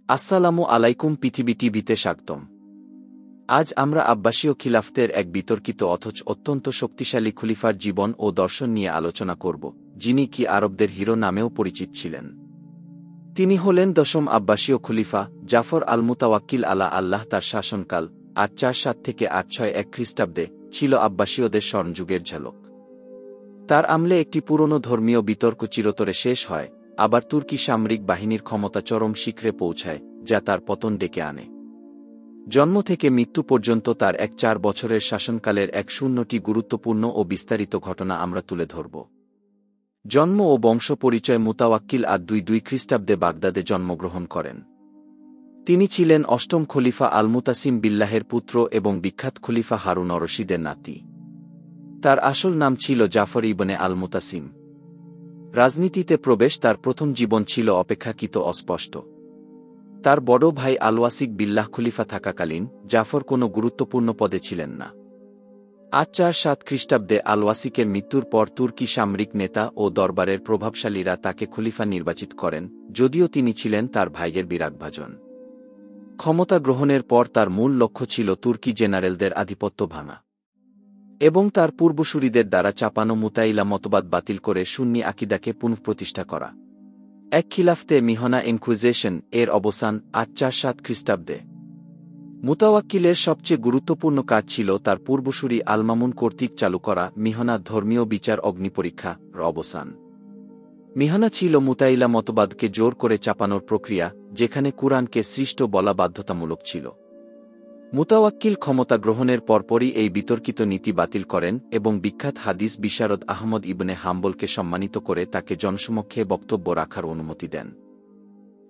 আসসালামু আলাইকুম পৃথিবী টিভিতে স্বাগতম। আজ আমরা আব্বাসীয় খিলাফতের এক বিতর্কিত অথচ অত্যন্ত শক্তিশালী খলিফার জীবন ও দর্শন নিয়ে আলোচনা করব, যিনি কি আরবদের হিরো নামেও পরিচিত ছিলেন। তিনি হলেন দশম আব্বাসীয় খলিফা জাফর আল মুতাওয়াক্কিল আল্লাহ। তার শাসনকাল ৮৪৭ থেকে ৮৬১ খ্রিস্টাব্দে ছিল আব্বাসীয়দের স্বর্ণযুগের ঝলক। তার আমলে একটি পুরনো ধর্মীয় বিতর্ক চিরতরে শেষ হয়, আবার তুর্কি সামরিক বাহিনীর ক্ষমতা চরম শিখরে পৌঁছায়, যা তার পতন ডেকে আনে। জন্ম থেকে মৃত্যু পর্যন্ত তার ৪ বছরের শাসনকালের ১০০টি গুরুত্বপূর্ণ ও বিস্তারিত ঘটনা আমরা তুলে ধরব। জন্ম ও বংশ পরিচয় মুতাওয়াক্কিল ৮২২ খ্রিস্টাব্দে বাগদাদে জন্মগ্রহণ করেন। তিনি ছিলেন অষ্টম খলিফা আল মুতাসিম বিল্লাহের পুত্র এবং বিখ্যাত খলিফা হারুন অর রশিদের নাতি। তার আসল নাম ছিল জাফর ইবনে আল মুতাসিম। রাজনীতিতে প্রবেশ তার প্রথম জীবন ছিল অপেক্ষাকৃত অস্পষ্ট। তার বড় ভাই আল-ওয়াসিক বিল্লাহ খলিফা থাকাকালীন জাফর কোনো গুরুত্বপূর্ণ পদে ছিলেন না। ৮৪৭ খ্রিস্টাব্দে আল-ওয়াসিকের মৃত্যুর পর তুর্কি সামরিক নেতা ও দরবারের প্রভাবশালীরা তাকে খলিফা নির্বাচিত করেন, যদিও তিনি ছিলেন তার ভাইয়ের বিরাগভাজন। ক্ষমতা গ্রহণের পর তার মূল লক্ষ্য ছিল তুর্কি জেনারেলদের আধিপত্য ভাঙা এবং তার পূর্বসূরিদের দ্বারা চাপানো মুতাইলা মতবাদ বাতিল করে সুন্নি আকিদাকে পুনঃপ্রতিষ্ঠা করা। এক খিলাফতে মিহনা ইনকুইজিশন এর অবসান ৮৪৭ খ্রিস্টাব্দে। মুতাওয়াক্কিলের সবচেয়ে গুরুত্বপূর্ণ কাজ ছিল তার পূর্বসূরি আল-মামুন কর্তৃক চালু করা মিহনা ধর্মীয় বিচার অগ্নিপরীক্ষার অবসান। মিহনা ছিল মুতাইলা মতবাদকে জোর করে চাপানোর প্রক্রিয়া, যেখানে কুরআনকে সৃষ্ট বলা বাধ্যতামূলক ছিল। মুতাওয়াক্কিল ক্ষমতা গ্রহণের পরপরই এই বিতর্কিত নীতি বাতিল করেন এবং বিখ্যাত হাদিস বিশারদ আহমদ ইবনে হাম্বলকে সম্মানিত করে তাকে জনসমক্ষে বক্তব্য রাখার অনুমতি দেন।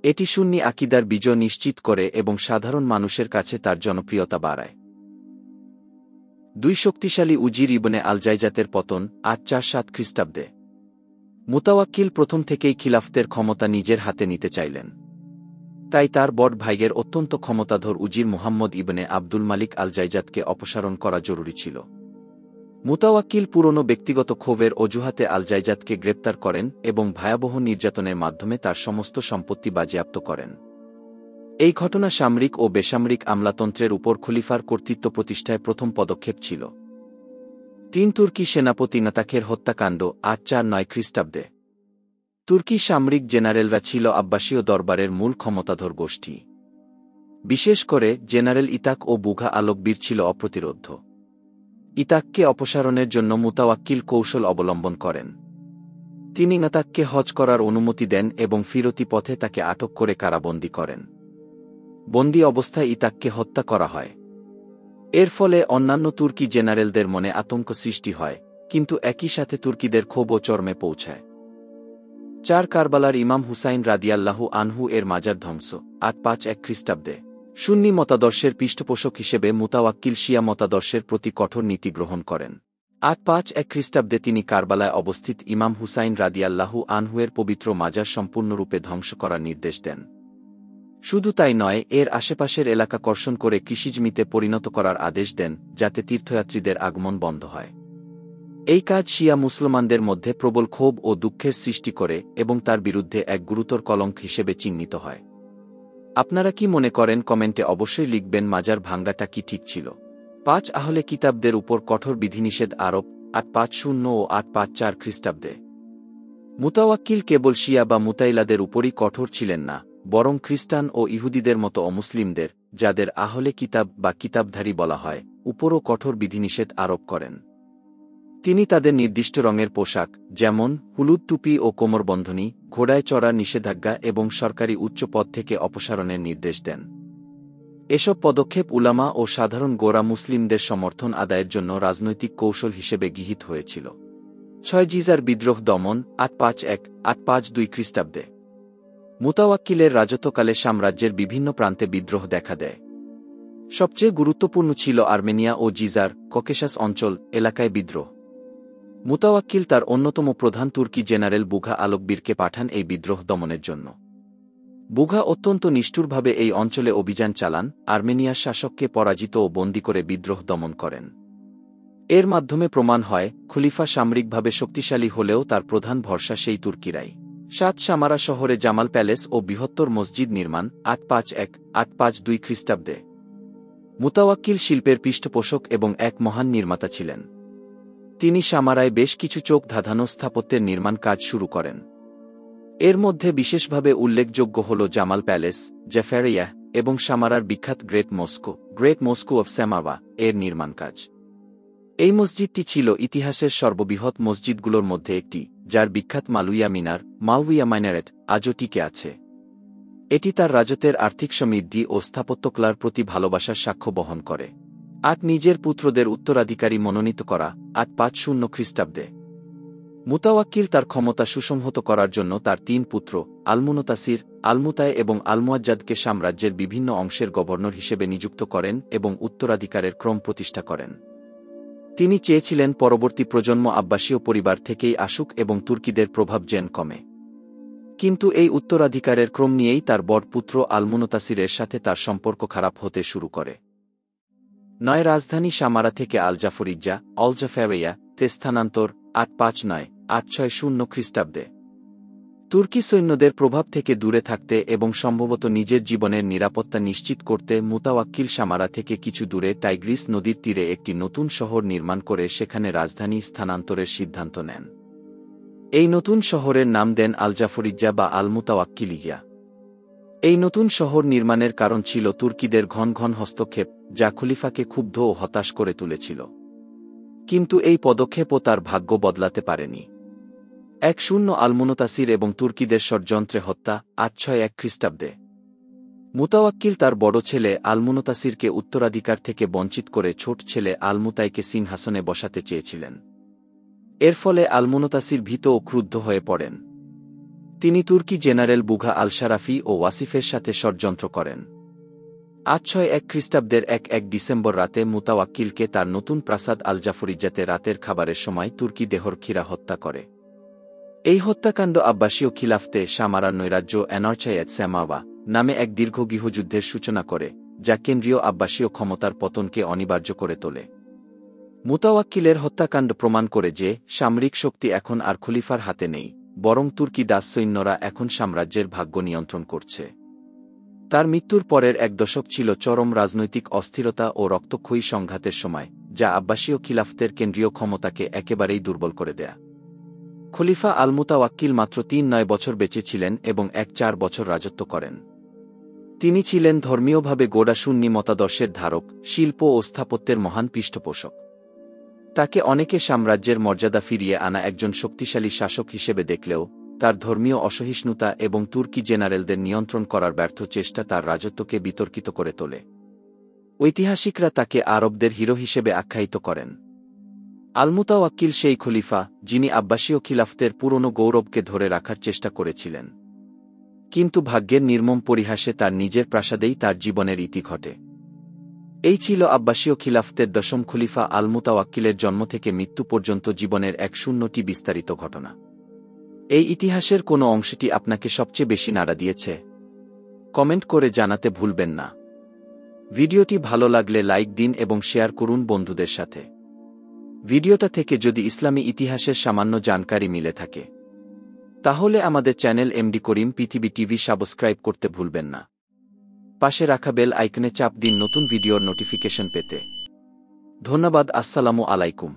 এটি সুন্নি আকিদার বিজয় নিশ্চিত করে এবং সাধারণ মানুষের কাছে তার জনপ্রিয়তা বাড়ায়। দুই শক্তিশালী উজির ইবনে আল-জাইজাতের পতন ৮৪৭ খ্রিস্টাব্দে। মুতাওয়াক্কিল প্রথম থেকেই খিলাফতের ক্ষমতা নিজের হাতে নিতে চাইলেন। তাই তার বড় ভাইয়ের অত্যন্ত ক্ষমতাধর উজির মুহাম্মদ ইবনে আব্দুল মালিক আল-জাইজাতকে অপসারণ করা জরুরি ছিল। মুতাওয়াক্কিল পুরনো ব্যক্তিগত ক্ষোভের অজুহাতে আল-জাইজাতকে গ্রেপ্তার করেন এবং ভয়াবহ নির্যাতনের মাধ্যমে তার সমস্ত সম্পত্তি বাজেয়াপ্ত করেন। এই ঘটনা সামরিক ও বেসামরিক আমলাতন্ত্রের উপর খলিফার কর্তৃত্ব প্রতিষ্ঠায় প্রথম পদক্ষেপ ছিল। ৩ তুর্কি সেনাপতি নাতাখের হত্যাকাণ্ড ৮৪৯ খ্রিস্টাব্দে। তুর্কি সামরিক জেনারেলরা ছিল আব্বাসীয় দরবারের মূল ক্ষমতাধর গোষ্ঠী। বিশেষ করে জেনারেল ইতাক ও বুঘা আলকবীর ছিল অপ্রতিরোধ্য। ইতাককে অপসারণের জন্য মুতাওয়াক্কিল কৌশল অবলম্বন করেন। তিনি নাতাককে হজ করার অনুমতি দেন এবং ফিরতি পথে তাকে আটক করে কারাবন্দী করেন। বন্দী অবস্থায় ইতাককে হত্যা করা হয়। এর ফলে অন্যান্য তুর্কি জেনারেলদের মনে আতঙ্ক সৃষ্টি হয়, কিন্তু একই সাথে তুর্কিদের ক্ষোভও চরমে পৌঁছায়। ৪ কারবালার ইমাম হুসাইন রাদিয়াল্লাহু আনহু এর মাজার ধ্বংস ৮৫১ খ্রিস্টাব্দে। সুন্নি মতাদর্শের পৃষ্ঠপোষক হিসেবে মুতাওয়াক্কিল শিয়া মতাদর্শের প্রতি কঠোর নীতি গ্রহণ করেন। ৮৫১ খ্রিস্টাব্দে তিনি কারবালায় অবস্থিত ইমাম হুসাইন রাদিয়াল্লাহু আনহুয়ের পবিত্র মাজার সম্পূর্ণরূপে ধ্বংস করার নির্দেশ দেন। শুধু তাই নয়, এর আশেপাশের এলাকা কর্ষণ করে কৃষিজমিতে পরিণত করার আদেশ দেন, যাতে তীর্থযাত্রীদের আগমন বন্ধ হয়। এই কাজ শিয়া মুসলমানদের মধ্যে প্রবল ক্ষোভ ও দুঃখের সৃষ্টি করে এবং তার বিরুদ্ধে এক গুরুতর কলঙ্ক হিসেবে চিহ্নিত হয়। আপনারা কি মনে করেন কমেন্টে অবশ্যই লিখবেন মাজার ভাঙ্গাটা কি ঠিক ছিল। ৫ আহলে কিতাবদের উপর কঠোর বিধিনিষেধ আরোপ ৮৫০ ও ৮৫৪ খ্রিস্টাব্দে। মুতাওয়াক্কিল কেবল শিয়া বা মুতাইলাদের উপরই কঠোর ছিলেন না, বরং খ্রিস্টান ও ইহুদিদের মতো অমুসলিমদের, যাদের আহলে কিতাব বা কিতাবধারী বলা হয়, উপরও কঠোর বিধিনিষেধ আরোপ করেন। তিনি তাদের নির্দিষ্ট রঙের পোশাক, যেমন হলুদ টুপি ও কোমরবন্ধনী, ঘোড়ায় চড়ার নিষেধাজ্ঞা এবং সরকারি উচ্চ পদ থেকে অপসারণের নির্দেশ দেন। এসব পদক্ষেপ উলামা ও সাধারণ গোঁড়া মুসলিমদের সমর্থন আদায়ের জন্য রাজনৈতিক কৌশল হিসেবে গৃহীত হয়েছিল। ৬ জিজার বিদ্রোহ দমন ৮৫১-৮৫২ খ্রিস্টাব্দে। মুতাওয়াক্কিলের রাজত্বকালে সাম্রাজ্যের বিভিন্ন প্রান্তে বিদ্রোহ দেখা দেয়। সবচেয়ে গুরুত্বপূর্ণ ছিল আর্মেনিয়া ও জিজার ককেশাস অঞ্চল এলাকায় বিদ্রোহ। মুতাওয়াক্কিল তার অন্যতম প্রধান তুর্কি জেনারেল বুঘা আলকবীরকে পাঠান এই বিদ্রোহ দমনের জন্য। বুঘা অত্যন্ত নিষ্ঠুরভাবে এই অঞ্চলে অভিযান চালান, আর্মেনিয়ার শাসককে পরাজিত ও বন্দী করে বিদ্রোহ দমন করেন। এর মাধ্যমে প্রমাণ হয়, খলিফা সামরিকভাবে শক্তিশালী হলেও তার প্রধান ভরসা সেই তুর্কিরাই। 7 সামারা শহরে জামাল প্যালেস ও বৃহত্তর মসজিদ নির্মাণ 851-852 খ্রিস্টাব্দে। মুতাওয়াক্কিল শিল্পের পৃষ্ঠপোষক এবং এক মহান নির্মাতা ছিলেন। তিনি সামারায় বেশ কিছু চোখ ধাঁধানো স্থাপত্যের নির্মাণ কাজ শুরু করেন। এর মধ্যে বিশেষভাবে উল্লেখযোগ্য হল জামাল প্যালেস, জেফেরিয়াহ এবং সামারার বিখ্যাত গ্রেট মস্কো অফ সামারা এর নির্মাণ কাজ। এই মসজিদটি ছিল ইতিহাসের সর্ববৃহৎ মসজিদগুলোর মধ্যে একটি, যার বিখ্যাত মালউইয়া মাইনারেট আজও টিকে আছে। এটি তার রাজত্বের আর্থিক সমৃদ্ধি ও স্থাপত্যকলার প্রতি ভালোবাসার সাক্ষ্য বহন করে। নিজের পুত্রদের উত্তরাধিকারী মনোনীত করা 850 খ্রিস্টাব্দে। মুতাওয়াক্কিল তার ক্ষমতা সুসংহত করার জন্য তার 3 পুত্র আল-মুনতাসির, আল-মুতায় এবং আল-মুয়াজ্জাদকে সাম্রাজ্যের বিভিন্ন অংশের গভর্নর হিসেবে নিযুক্ত করেন এবং উত্তরাধিকারের ক্রম প্রতিষ্ঠা করেন। তিনি চেয়েছিলেন পরবর্তী প্রজন্ম আব্বাসীয় পরিবার থেকেই আসুক এবং তুর্কিদের প্রভাব যেন কমে। কিন্তু এই উত্তরাধিকারের ক্রম নিয়েই তার বড় পুত্র আল-মুনতাসিরের সাথে তার সম্পর্ক খারাপ হতে শুরু করে। রাজধানী সামারা থেকে আল-জাফরিয়া তে স্থানান্তর 859-860 খ্রিস্টাব্দে। তুর্কি সৈন্যদের প্রভাব থেকে দূরে থাকতে এবং সম্ভবত নিজের জীবনের নিরাপত্তা নিশ্চিত করতে মুতাওয়াক্কিল সামারা থেকে কিছু দূরে টাইগ্রিস নদীর তীরে একটি নতুন শহর নির্মাণ করে সেখানে রাজধানী স্থানান্তরের সিদ্ধান্ত নেন। এই নতুন শহরের নাম দেন আল-জাফরিয়া বা আল-মুতাওয়াক্কিলিয়া। এই নতুন শহর নির্মাণের কারণ ছিল তুর্কিদের ঘন ঘন হস্তক্ষেপ, যা খলিফাকে ক্ষুব্ধ ও হতাশ করে তুলেছিল। কিন্তু এই পদক্ষেপও তার ভাগ্য বদলাতে পারেনি। 10 আল-মুনতাসির এবং তুর্কিদের ষড়যন্ত্রে হত্যা 861 খ্রিস্টাব্দে। মুতাওয়াক্কিল তার বড় ছেলে আল-মুনতাসিরকে উত্তরাধিকার থেকে বঞ্চিত করে ছোট ছেলে আল-মুতাইকে সিংহাসনে বসাতে চেয়েছিলেন। এর ফলে আল-মুনতাসির ভীত ও ক্রুদ্ধ হয়ে পড়েন। তিনি তুর্কি জেনারেল বুঘা আল-শারাফি ও ওয়াসিফের সাথে ষড়যন্ত্র করেন। 861 খ্রিস্টাব্দের 1 ডিসেম্বর রাতে মুতাওয়াক্কিলকে তার নতুন প্রাসাদ আল-জাফরিয়াতে রাতের খাবারের সময় তুর্কি দেহরক্ষীরা হত্যা করে। এই হত্যাকাণ্ড আব্বাসীয় খিলাফতে সামারার নৈরাজ্য এনরচায়াত সামাওয়া নামে এক দীর্ঘ গৃহযুদ্ধের সূচনা করে, যা কেন্দ্রীয় আব্বাসীয় ক্ষমতার পতনকে অনিবার্য করে তোলে। মুতাওয়াক্কিলের হত্যাকাণ্ড প্রমাণ করে যে সামরিক শক্তি এখন আর খলিফার হাতে নেই, বরং তুর্কি দাসসৈন্যরা এখন সাম্রাজ্যের ভাগ্য নিয়ন্ত্রণ করছে। তার মৃত্যুর পরের 1 দশক ছিল চরম রাজনৈতিক অস্থিরতা ও রক্তক্ষয়ী সংঘাতের সময়, যা আব্বাসীয় খিলাফতের কেন্দ্রীয় ক্ষমতাকে একেবারেই দুর্বল করে দেয়া। খলিফা আল-মুতাওয়াক্কিল মাত্র 3-9 বছর বেঁচে ছিলেন এবং 4 বছর রাজত্ব করেন। তিনি ছিলেন ধর্মীয়ভাবে গোড়া সুন্নি মতাদর্শের ধারক, শিল্প ও স্থাপত্যের মহান পৃষ্ঠপোষক। তাকে অনেকে সাম্রাজ্যের মর্যাদা ফিরিয়ে আনা একজন শক্তিশালী শাসক হিসেবে দেখলেও, তার ধর্মীয় অসহিষ্ণুতা এবং তুর্কি জেনারেলদের নিয়ন্ত্রণ করার ব্যর্থ চেষ্টা তার রাজত্বকে বিতর্কিত করে তোলে। ঐতিহাসিকরা তাকে আরবদের হিরো হিসেবে আখ্যায়িত করেন। আল-মুতাওয়াক্কিল সেই খলিফা, যিনি আব্বাসীয় খিলাফতের পুরনো গৌরবকে ধরে রাখার চেষ্টা করেছিলেন। কিন্তু ভাগ্যের নির্মম পরিহাসে তার নিজের প্রাসাদেই তার জীবনের ইতি ঘটে। এই ছিল আব্বাসীয় খিলাফতের 10ম খলিফা আল-মুতাওয়াক্কিলের জন্ম থেকে মৃত্যু পর্যন্ত জীবনের 100টি বিস্তারিত ঘটনা। এই ইতিহাসের কোনো অংশটি আপনাকে সবচেয়ে বেশি নাড়া দিয়েছে? কমেন্ট করে জানাতে ভুলবেন না। ভিডিওটি ভালো লাগলে লাইক দিন এবং শেয়ার করুন বন্ধুদের সাথে। ভিডিওটা থেকে যদি ইসলামী ইতিহাসের সামান্য জানকারি মিলে থাকে, তাহলে আমাদের চ্যানেল এমডি করিম পৃথিবী টিভি সাবস্ক্রাইব করতে ভুলবেন না। পাশে রাখা বেল আইকনে চাপ দিন নতুন ভিডিওর নোটিফিকেশন পেতে। ধন্যবাদ। আসসালামু আলাইকুম।